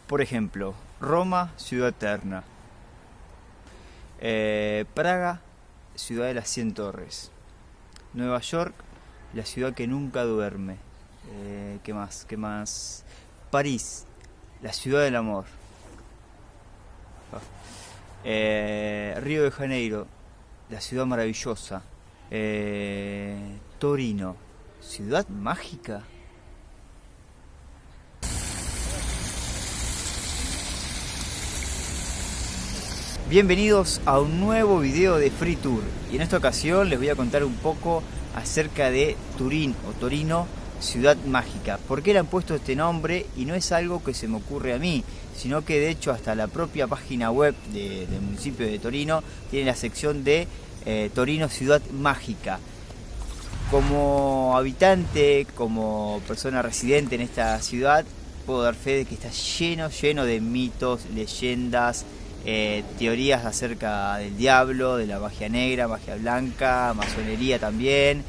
Por ejemplo, Roma, ciudad eterna. Praga, ciudad de las 100 torres. Nueva York, la ciudad que nunca duerme. ¿Qué más? ¿Qué más? París, la ciudad del amor. Río de Janeiro, la ciudad maravillosa. Torino, ciudad mágica. Bienvenidos a un nuevo video de Free Tour, y en esta ocasión les voy a contar un poco acerca de Turín o Torino, ciudad mágica. ¿Por qué le han puesto este nombre? Y no es algo que se me ocurre a mí, sino que de hecho hasta la propia página web del municipio de Torino tiene la sección de Torino, ciudad mágica. Como habitante, como persona residente en esta ciudad, puedo dar fe de que está lleno de mitos, leyendas, teorías acerca del diablo, de la magia negra, magia blanca, masonería también,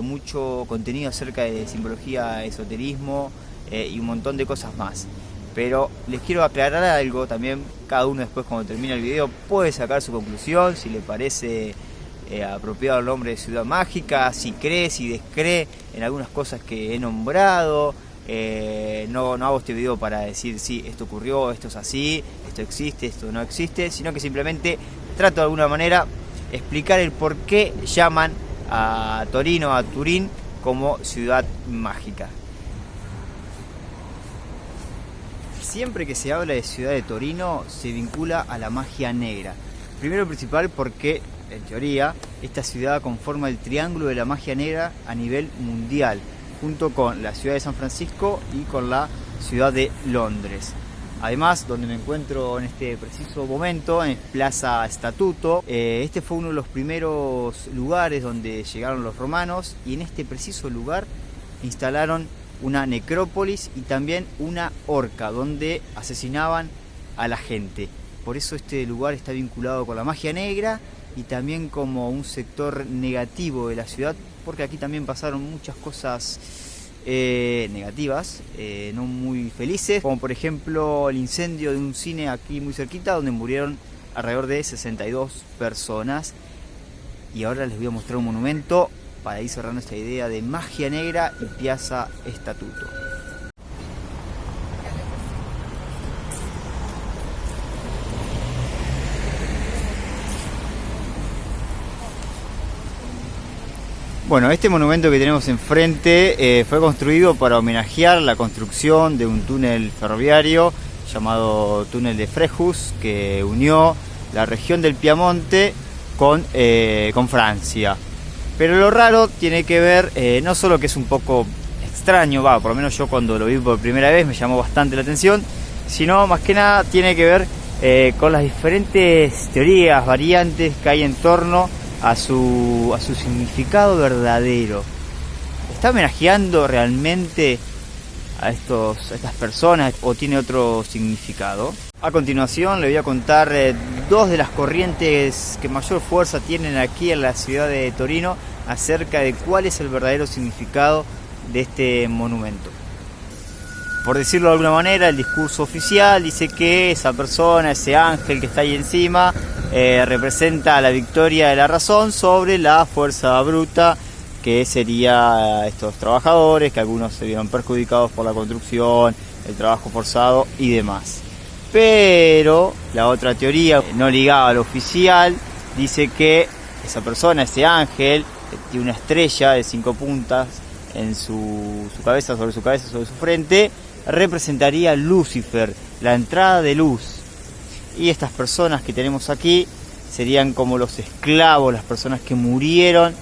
mucho contenido acerca de simbología, esoterismo y un montón de cosas más. Pero les quiero aclarar algo también, cada uno después cuando termine el video puede sacar su conclusión, si le parece apropiado el nombre de ciudad mágica, si cree, si descree en algunas cosas que he nombrado. No hago este video para decir si esto ocurrió, esto es así, esto existe, esto no existe, sino que simplemente trato de alguna manera explicar el por qué llaman a Torino, a Turín, como ciudad mágica. Siempre que se habla de ciudad de Torino se vincula a la magia negra. Primero y principal porque, en teoría, esta ciudad conforma el triángulo de la magia negra a nivel mundial, junto con la ciudad de San Francisco y con la ciudad de Londres. Además, donde me encuentro en este preciso momento, en Plaza Statuto, este fue uno de los primeros lugares donde llegaron los romanos, y en este preciso lugar instalaron una necrópolis y también una horca donde asesinaban a la gente. Por eso este lugar está vinculado con la magia negra y también como un sector negativo de la ciudad, porque aquí también pasaron muchas cosas negativas, no muy felices, como por ejemplo el incendio de un cine aquí muy cerquita donde murieron alrededor de 62 personas. Y ahora les voy a mostrar un monumento para ir cerrando esta idea de magia negra y Piazza Statuto. Bueno, este monumento que tenemos enfrente fue construido para homenajear la construcción de un túnel ferroviario llamado Túnel de Frejus, que unió la región del Piamonte con Francia. Pero lo raro tiene que ver, no solo que es un poco extraño, por lo menos yo cuando lo vi por primera vez me llamó bastante la atención, sino más que nada tiene que ver con las diferentes teorías, variantes que hay en torno a su significado verdadero. ¿Está homenajeando realmente a estas personas o tiene otro significado? A continuación le voy a contar dos de las corrientes que mayor fuerza tienen aquí en la ciudad de Torino acerca de cuál es el verdadero significado de este monumento. Por decirlo de alguna manera, el discurso oficial dice que esa persona, ese ángel que está ahí encima, representa la victoria de la razón sobre la fuerza bruta, que sería estos trabajadores, que algunos se vieron perjudicados por la construcción, el trabajo forzado y demás. Pero la otra teoría, no ligada al oficial, dice que esa persona, ese ángel, tiene una estrella de 5 puntas en su cabeza, sobre su frente, representaría Lucifer, la entrada de luz. Y estas personas que tenemos aquí serían como los esclavos, las personas que murieron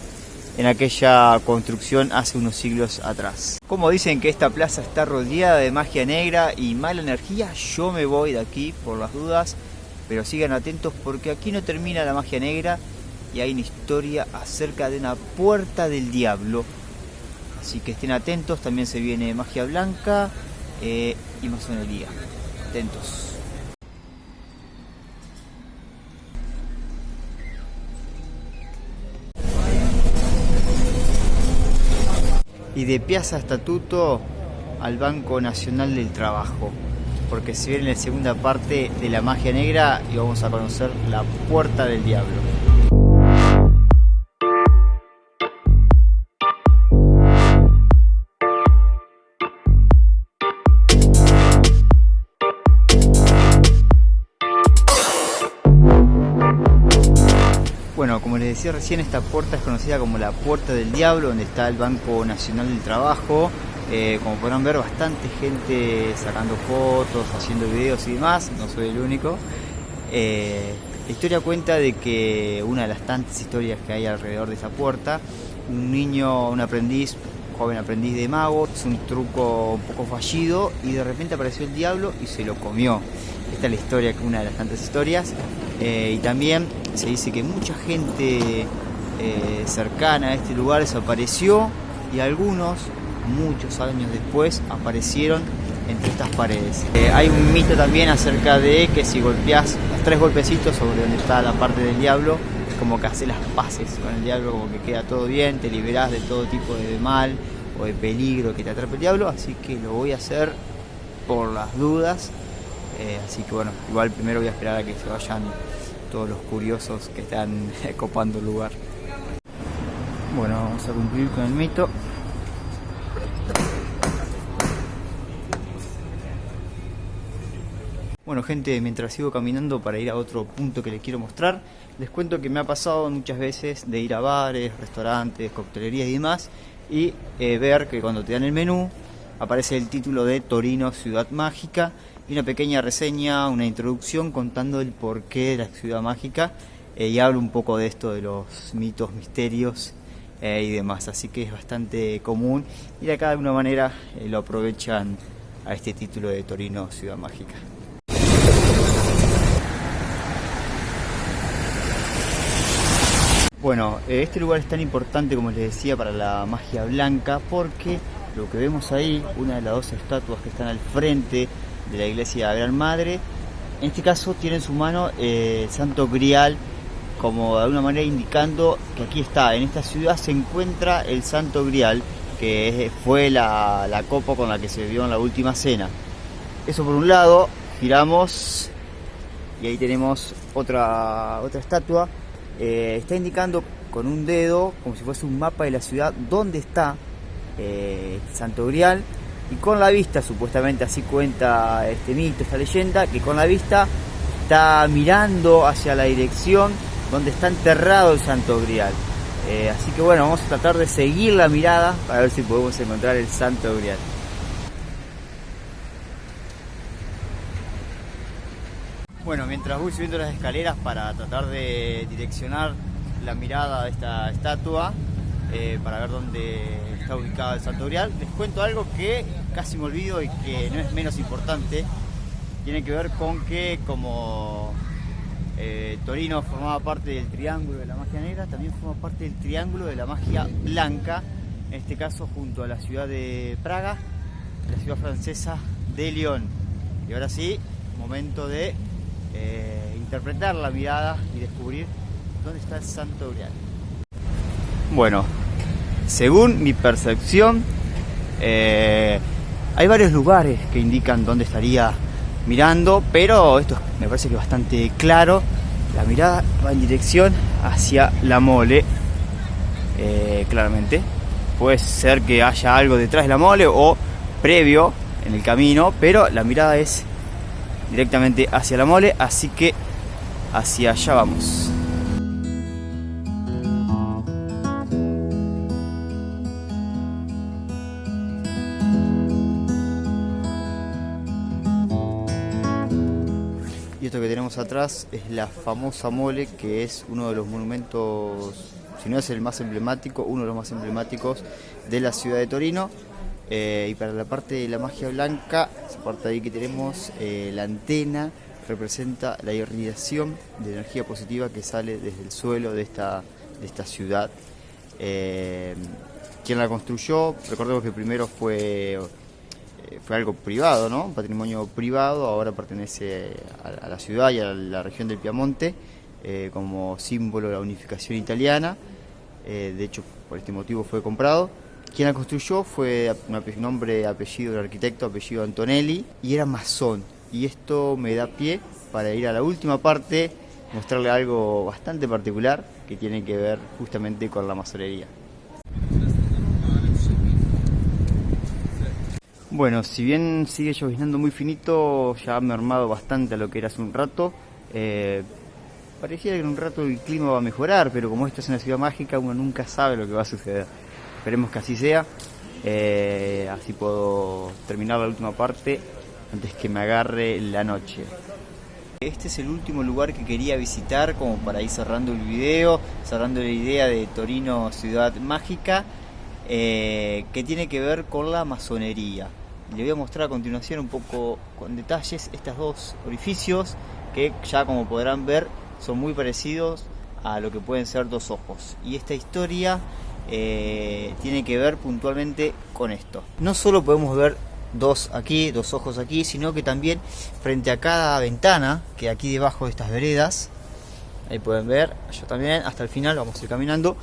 en aquella construcción hace unos siglos atrás. Como dicen que esta plaza está rodeada de magia negra y mala energía, yo me voy de aquí por las dudas, pero sigan atentos porque aquí no termina la magia negra y hay una historia acerca de una puerta del diablo. Así que estén atentos, también se viene magia blanca y masonería. Atentos. Y de Piazza Statuto al Banco Nacional del Trabajo. porque se viene la segunda parte de la magia negra y vamos a conocer la Puerta del Diablo. Bueno, como les decía recién, esta puerta es conocida como la Puerta del Diablo, donde está el Banco Nacional del Trabajo. Como podrán ver, bastante gente sacando fotos, haciendo videos y demás, no soy el único. La historia cuenta de que una de las tantas historias que hay alrededor de esta puerta, un niño, un joven aprendiz de mago, hizo un truco un poco fallido y de repente apareció el diablo y se lo comió. Esta es la historia, una de las tantas historias. Y también se dice que mucha gente cercana a este lugar desapareció y algunos, muchos años después, aparecieron entre estas paredes. Hay un mito también acerca de que si golpeas 3 golpecitos sobre donde está la parte del diablo, es como que haces las paces con el diablo, como que queda todo bien, te liberás de todo tipo de mal o de peligro que te atrape el diablo, así que lo voy a hacer por las dudas. Así que bueno, igual primero voy a esperar a que se vayan todos los curiosos que están copando el lugar. Bueno, vamos a cumplir con el mito. Bueno gente, mientras sigo caminando para ir a otro punto que les quiero mostrar, les cuento que me ha pasado muchas veces de ir a bares, restaurantes, coctelerías y demás y ver que cuando te dan el menú aparece el título de Torino Ciudad Mágica y una pequeña reseña, una introducción contando el porqué de la ciudad mágica y hablo un poco de esto de los mitos, misterios y demás, así que es bastante común y de acá de alguna manera lo aprovechan a este título de Torino Ciudad Mágica. Bueno, este lugar es tan importante como les decía para la magia blanca porque lo que vemos ahí, una de las 2 estatuas que están al frente de la iglesia de la Gran Madre, en este caso tiene en su mano el Santo Grial, como de alguna manera indicando que aquí está, en esta ciudad se encuentra el Santo Grial, que fue la copa con la que se bebió en la última cena. Eso por un lado, giramos y ahí tenemos otra estatua, está indicando con un dedo, como si fuese un mapa de la ciudad, dónde está Santo Grial, y con la vista, supuestamente así cuenta este mito, esta leyenda, que con la vista está mirando hacia la dirección donde está enterrado el Santo Grial. Así que bueno, vamos a tratar de seguir la mirada para ver si podemos encontrar el Santo Grial. Bueno, mientras voy subiendo las escaleras para tratar de direccionar la mirada de esta estatua, para ver dónde está ubicado el Santo Grial, les cuento algo que casi me olvido y que no es menos importante. Tiene que ver con que como Torino formaba parte del triángulo de la magia negra, también forma parte del triángulo de la magia blanca, en este caso junto a la ciudad de Praga, la ciudad francesa de León. Y ahora sí, momento de interpretar la mirada y descubrir dónde está el Santo Grial. Bueno, según mi percepción, hay varios lugares que indican dónde estaría mirando, pero esto me parece que es bastante claro. La mirada va en dirección hacia la mole, claramente. Puede ser que haya algo detrás de la mole o previo en el camino, pero la mirada es directamente hacia la mole, así que hacia allá vamos. Y esto que tenemos atrás es la famosa mole, que es uno de los monumentos, si no es el más emblemático, uno de los más emblemáticos de la ciudad de Torino. Y para la parte de la magia blanca, esa parte ahí que tenemos, la antena representa la irradiación de energía positiva que sale desde el suelo de esta ciudad. Quien la construyó, recordemos que primero fue algo privado, ¿no? Un patrimonio privado, ahora pertenece a la ciudad y a la región del Piamonte, como símbolo de la unificación italiana. De hecho, por este motivo fue comprado. Quien la construyó fue un nombre, apellido del arquitecto, apellido Antonelli, y era masón. y esto me da pie para ir a la última parte, mostrarle algo bastante particular que tiene que ver justamente con la masonería. Bueno, si bien sigue lloviznando muy finito, ya me he armado bastante a lo que era hace un rato. Parecía que en un rato el clima va a mejorar, pero como esta es una ciudad mágica, uno nunca sabe lo que va a suceder. Esperemos que así sea, así puedo terminar la última parte antes que me agarre la noche. Este es el último lugar que quería visitar como para ir cerrando el video, cerrando la idea de Torino ciudad mágica, que tiene que ver con la masonería. Le voy a mostrar a continuación un poco con detalles estos dos orificios que ya como podrán ver son muy parecidos a lo que pueden ser dos ojos. Y esta historia tiene que ver puntualmente con esto. No solo podemos ver dos ojos aquí, sino que también frente a cada ventana, que aquí debajo de estas veredas, ahí pueden ver, yo también, hasta el final vamos a ir caminando,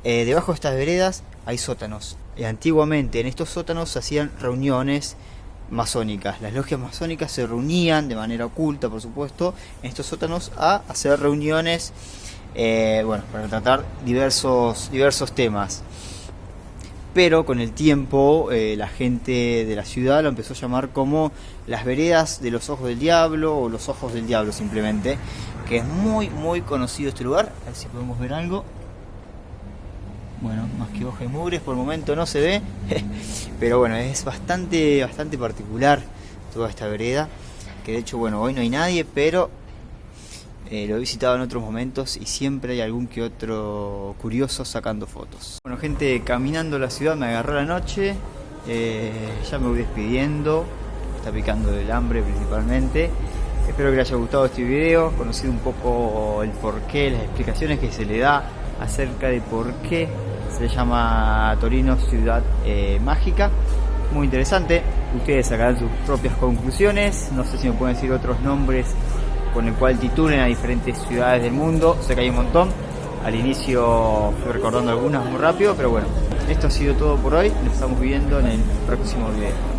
debajo de estas veredas hay sótanos. Antiguamente en estos sótanos se hacían reuniones masónicas. Las logias masónicas se reunían de manera oculta, por supuesto, en estos sótanos a hacer reuniones para tratar diversos temas. Pero con el tiempo la gente de la ciudad lo empezó a llamar como las veredas de los ojos del diablo o los ojos del diablo simplemente, que es muy conocido este lugar. A ver si podemos ver algo. Bueno, más que hoja y mugres por el momento no se ve, pero bueno, es bastante particular toda esta vereda, que de hecho hoy no hay nadie, pero lo he visitado en otros momentos y siempre hay algún que otro curioso sacando fotos. Bueno gente, caminando la ciudad me agarró la noche, ya me voy despidiendo, está picando del hambre principalmente. Espero que les haya gustado este video, conocido un poco el porqué, las explicaciones que se le da acerca de por qué se le llama Torino ciudad mágica. Muy interesante, ustedes sacarán sus propias conclusiones. No sé si me pueden decir otros nombres con el cual titulen a diferentes ciudades del mundo, sé que hay un montón. Al inicio fui recordando algunas muy rápido, pero bueno, esto ha sido todo por hoy, nos estamos viendo en el próximo video.